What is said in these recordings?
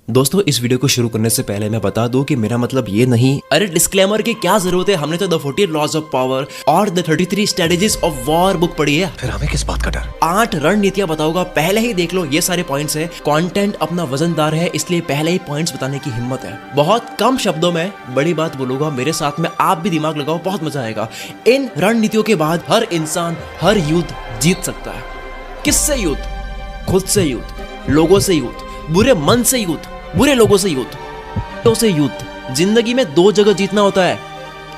दोस्तों इस वीडियो को शुरू करने से पहले मैं बता दूं कि मेरा मतलब ये नहीं, अरे डिस्क्लेमर की क्या जरूरत है, हमने तो द 40 लॉज ऑफ पावर और the 33 strategies of war book पढ़ी है। फिर हमें किस बात का डर? 8 रणनीतियां बताऊंगा, पहले ही देख लो, ये सारे पॉइंट्स है। कंटेंट अपना वजनदार है, इसलिए पहले ही पॉइंट्स बताने की हिम्मत है। बहुत कम शब्दों में बड़ी बात बोलूंगा, मेरे साथ में आप भी दिमाग लगाओ, बहुत मजा आएगा। इन रणनीतियों के बाद हर इंसान हर युद्ध जीत सकता है। किससे युद्ध? खुद से युद्ध, लोगों से युद्ध, बुरे मन से युद्ध, बुरे लोगों से युद्ध, तो से युद्ध। जिंदगी में 2 जगह जीतना होता है,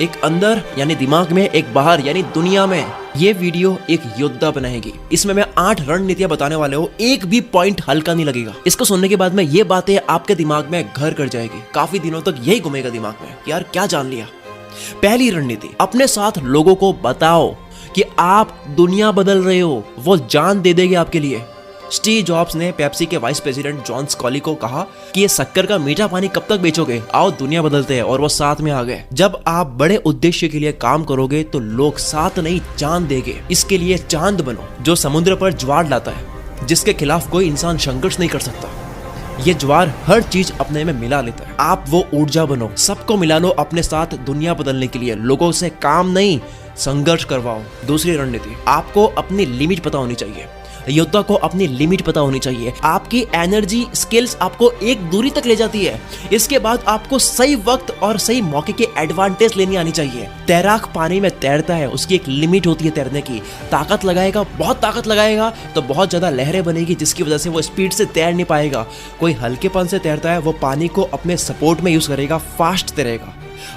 एक अंदर यानी दिमाग में, एक बाहर यानी दुनिया में। ये वीडियो एक योद्धा बनाएगी। इसमें मैं 8 रणनीतियां बताने वाले हूँ, एक भी पॉइंट हल्का नहीं लगेगा। इसको सुनने के बाद में ये बातें आपके दिमाग में घर कर जाएगी, काफी दिनों तक यही घूमेगा दिमाग में, यार क्या जान लिया। पहली रणनीति, अपने साथ लोगों को बताओ कि आप दुनिया बदल रहे हो, वो जान दे देगी आपके लिए। स्टीव जॉब्स ने पेप्सी के वाइस प्रेसिडेंट जॉन स्कॉली को कहा कि ये शक्कर का मीठा पानी कब तक बेचोगे, आओ दुनिया बदलते हैं, और वो साथ में आ गए। जब आप बड़े उद्देश्य के लिए काम करोगे तो लोग साथ नहीं चांद देंगे। इसके लिए चांद बनो जो समुद्र पर ज्वार लाता है, जिसके खिलाफ कोई इंसान संघर्ष नहीं कर सकता। ये ज्वार हर चीज अपने में मिला लेता है। आप वो ऊर्जा बनो, सबको मिला लो अपने साथ दुनिया बदलने के लिए। लोगों से काम नहीं, संघर्ष करवाओ। दूसरी रणनीति, आपको अपनी लिमिट पता होनी चाहिए। योद्धा को अपनी लिमिट पता होनी चाहिए। आपकी एनर्जी स्किल्स आपको एक दूरी तक ले जाती है, इसके बाद आपको सही वक्त और सही मौके के एडवांटेज लेनी आनी चाहिए। तैराक पानी में तैरता है, उसकी एक लिमिट होती है तैरने की। ताकत लगाएगा, बहुत ताकत लगाएगा तो बहुत ज्यादा लहरें बनेगी, जिसकी वजह से वो स्पीड से तैर नहीं पाएगा। कोई हल्केपन से तैरता है, वो पानी को अपने सपोर्ट में यूज करेगा, फास्ट तैरेगा।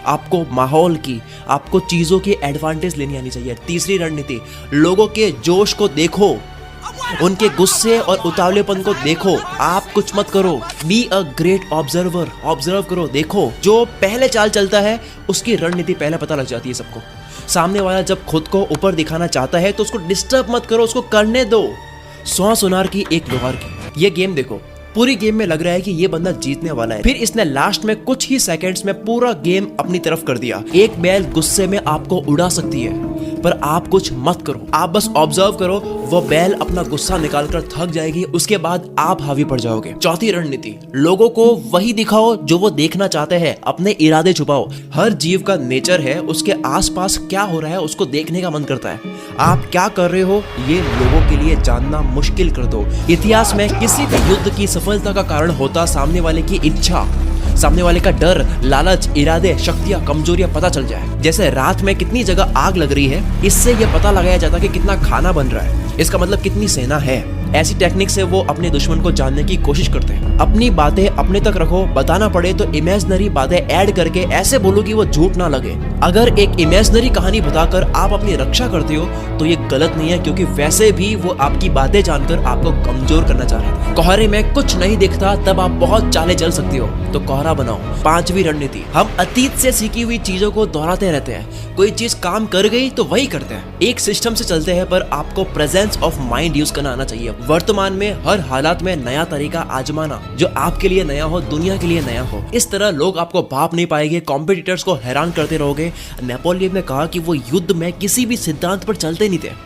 आपको माहौल की, आपको चीजों की एडवांटेज लेनी आनी चाहिए। तीसरी रणनीति, लोगों के जोश को देखो, उनके गुस्से और उतावलेपन को देखो। आप कुछ मत करो, be a great observer. Observe करो, देखो। जो पहले चाल चलता है उसकी रणनीति पहले पता लग जाती है सबको। सामने वाला जब खुद को ऊपर दिखाना चाहता है तो उसको डिस्टर्ब मत करो, उसको करने दो। 100 सुनार की एक लोहार की। ये गेम देखो, पूरी गेम में लग रहा है कि ये बंदा जीतने वाला है, फिर इसने लास्ट में कुछ ही सेकंड्स में पूरा गेम अपनी तरफ कर दिया। एक बैल गुस्से में आपको उड़ा सकती है, पर आप कुछ मत करो, आप बस ऑब्जर्व करो। वो बैल अपना गुस्सा निकालकर थक जाएगी, उसके बाद आप हावी पड़ जाओगे। चौथी रणनीति, लोगों को वही दिखाओ जो वो देखना चाहते हैं, अपने इरादे छुपाओ। हर जीव का नेचर है, उसके आसपास क्या हो रहा है उसको देखने का मन करता है। आप क्या कर रहे हो ये लोगों के लिए जानना मुश्किल कर दो। इतिहास में किसी भी युद्ध की सफलता का कारण होता सामने वाले की इच्छा, सामने वाले का डर, लालच, इरादे, शक्तियां, कमजोरियां पता चल जाए। जैसे रात में कितनी जगह आग लग रही है, इससे यह पता लगाया जाता कि कितना खाना बन रहा है, इसका मतलब कितनी सेना है। ऐसी टेक्निक से वो अपने दुश्मन को जानने की कोशिश करते हैं। अपनी बातें अपने तक रखो, बताना पड़े तो इमेजिनरी बातें ऐड करके ऐसे बोलो कि वो झूठ ना लगे। अगर एक इमेजिनरी कहानी बताकर आप अपनी रक्षा करते हो तो ये गलत नहीं है, क्योंकि वैसे भी वो आपकी बातें जानकर आपको कमजोर करना चाह रहा था। कोहरे में कुछ नहीं दिखता तब आप बहुत चाले चल सकते हो, तो कोहरा बनाओ। 5वीं रणनीति, हम अतीत से सीखी हुई चीजों को दोहराते रहते हैं। कोई चीज काम कर गई तो वही करते हैं, एक सिस्टम से चलते हैं, पर आपको प्रेजेंस ऑफ माइंड यूज करना आना चाहिए। वर्तमान में हर हालात में नया तरीका आजमाना, जो आपके लिए नया हो, दुनिया के लिए नया हो। इस तरह लोग आपको भाप नहीं पाएंगे, कॉम्पिटिटर्स को हैरान करते रहोगे। नेपोलियन ने कहा कि वो युद्ध में किसी भी सिद्धांत पर चलते नहीं थे,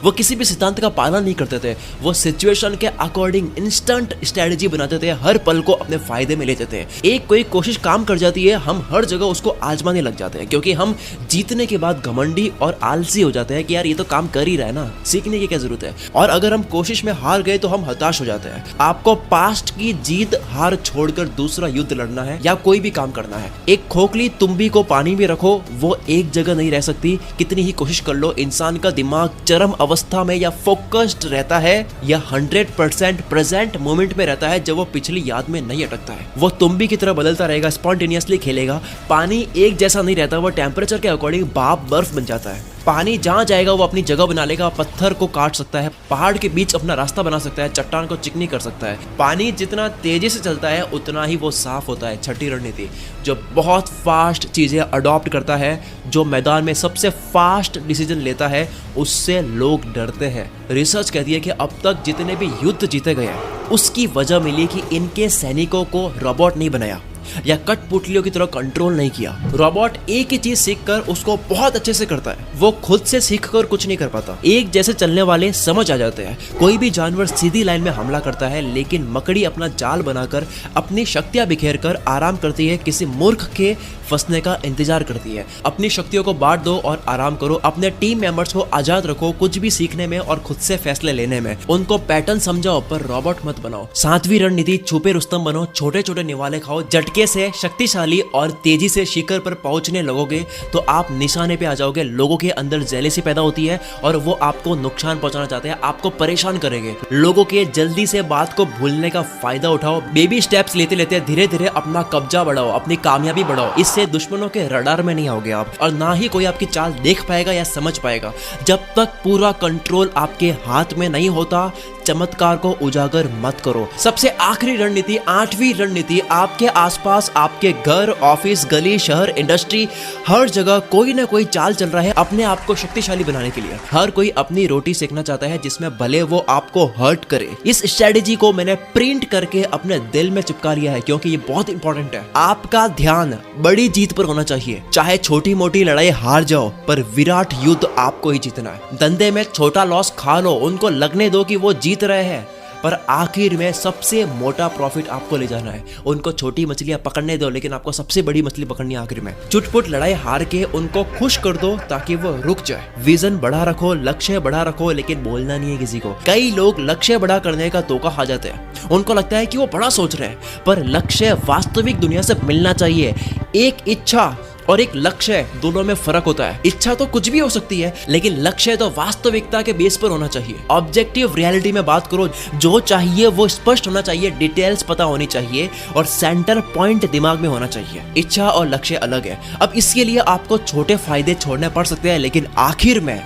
वो किसी भी सिद्धांत का पालन नहीं करते थे, वो सिचुएशन के अकॉर्डिंग इंस्टेंट स्ट्रेटजी बनाते थे, हर पल को अपने फायदे में लेते थे। एक कोई कोशिश काम कर जाती है, हम हर जगह उसको आजमाने लग जाते हैं, क्योंकि हम जीतने के बाद घमंडी और आलसी हो जाते हैं कि यार ये तो काम कर ही रहा है ना, सीखने की क्या जरूरत है। और अगर हम कोशिश में हार गए तो हम हताश हो जाते हैं। आपको पास्ट की जीत हार छोड़कर दूसरा युद्ध लड़ना है या कोई भी काम करना है। एक खोखली तुम्बी को पानी में रखो, वो एक जगह नहीं रह सकती, कितनी ही कोशिश कर लो। इंसान का दिमाग चरम अवस्था में या फोकस्ड रहता है या 100% प्रेजेंट मोमेंट में रहता है, जब वो पिछली याद में नहीं अटकता है। वो तुम्बी की तरह बदलता रहेगा, स्पॉन्टेनियसली खेलेगा। पानी एक जैसा नहीं रहता, वो टेम्परेचर के अकॉर्डिंग भाप बर्फ बन जाता है। पानी जहाँ जाएगा वो अपनी जगह बना लेगा, पत्थर को काट सकता है, पहाड़ के बीच अपना रास्ता बना सकता है, चट्टान को चिकनी कर सकता है। पानी जितना तेजी से चलता है उतना ही वो साफ होता है। 6ठी रणनीति, जो बहुत फास्ट चीजें अडॉप्ट करता है, जो मैदान में सबसे फास्ट डिसीजन लेता है, उससे लोग डरते हैं। रिसर्च कहती है कि अब तक जितने भी युद्ध जीते गए हैं उसकी वजह मिली कि इनके सैनिकों को रोबोट नहीं बनाया या कठपुतलियों की तरह कंट्रोल नहीं किया। रोबोट एक ही चीज सीखकर उसको बहुत अच्छे से करता है, वो खुद से सीखकर कुछ नहीं कर पाता। एक जैसे चलने वाले समझ आ जाते हैं। कोई भी जानवर सीधी लाइन में हमला करता है, लेकिन मकड़ी अपना जाल बनाकर अपनी शक्तियां बिखेर कर आराम करती है, किसी मूर्ख के फंसने का इंतजार करती है। अपनी शक्तियों को बांट दो और आराम करो। अपने टीम मेंबर्स को आजाद रखो, कुछ भी सीखने में और खुद से फैसले लेने में। उनको पैटर्न समझाओ पर रोबोट मत बनाओ। 7वीं रणनीति, छुपे रुस्तम बनो, छोटे छोटे निवाले खाओ। झटके से शक्तिशाली और तेजी से शिखर पर पहुंचने लगोगे तो आप निशाने पे आ जाओगे। लोगों के अंदर जेलेसी पैदा होती है और वो आपको नुकसान पहुंचाना चाहते हैं, आपको परेशान करेंगे। लोगों के जल्दी से बात को भूलने का फायदा उठाओ। बेबी स्टेप्स लेते लेते धीरे धीरे अपना कब्जा बढ़ाओ, अपनी कामयाबी बढ़ाओ। इससे दुश्मनों के रडार में नहीं आओगे आप, और ना ही कोई आपकी चाल देख पाएगा या समझ पाएगा। जब तक पूरा कंट्रोल आपके हाथ में नहीं होता, चमत्कार को उजागर मत करो। सबसे आखिरी रणनीति, 8वीं रणनीति, आपके आसपास, आपके घर, ऑफिस, गली, शहर, इंडस्ट्री, हर जगह कोई ना कोई चाल चल रहा है अपने आप को शक्तिशाली बनाने के लिए। हर कोई अपनी रोटी सेकना चाहता है जिसमें भले वो आपको हर्ट करे। इस स्ट्रेटेजी को मैंने प्रिंट करके अपने दिल में चिपका लिया है क्योंकि ये बहुत इंपॉर्टेंट है। आपका ध्यान बड़ी जीत पर होना चाहिए। चाहे छोटी मोटी लड़ाई हार जाओ, पर विराट युद्ध आपको ही जीतना है। धंधे में छोटा लॉस खा लो, उनको लगने दो कि वो जीत रहे हैं, पर आखिर में सबसे मोटा प्रॉफिट आपको ले जाना है। उनको छोटी मछलियां पकड़ने दो, लेकिन आपको सबसे बड़ी मछली पकड़नी है आखिर में। चुटपुट लड़ाई हार के उनको खुश कर दो ताकि वो रुक जाए। विजन बड़ा रखो, लक्ष्य बड़ा रखो, लेकिन बोलना नहीं है किसी को। कई लोग लक्ष्य बड़ा करने का धोखा खा जाते हैं। उनको लगता है कि वो बड़ा सोच रहे हैं, पर लक्ष्य वास्तविक दुनिया से मिलना चाहिए। एक इच्छा और एक लक्ष्य, दोनों में फर्क होता है। इच्छा तो कुछ भी हो सकती है, लेकिन लक्ष्य तो वास्तविकता के बेस पर होना चाहिए। ऑब्जेक्टिव रियलिटी में बात करो, जो चाहिए वो स्पष्ट होना चाहिए, डिटेल्स पता होनी चाहिए और सेंटर पॉइंट दिमाग में होना चाहिए। इच्छा और लक्ष्य अलग है। अब इसके लिए आपको छोटे फायदे छोड़ने पड़ सकते हैं, लेकिन आखिर में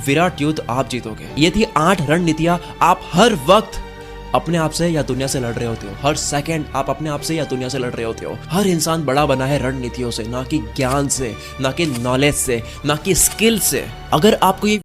विराट युद्ध आप जीतोगे। ये थी 8 रणनीतियां। आप हर वक्त अपने आप से या दुनिया से लड़ रहे होते हो। हर सेकंड आप अपने आप से या दुनिया से लड़ रहे होते हो। हर इंसान बड़ा बना है रणनीतियों से, ना कि ज्ञान से, ना कि नॉलेज से, ना कि स्किल से। अगर आपको ये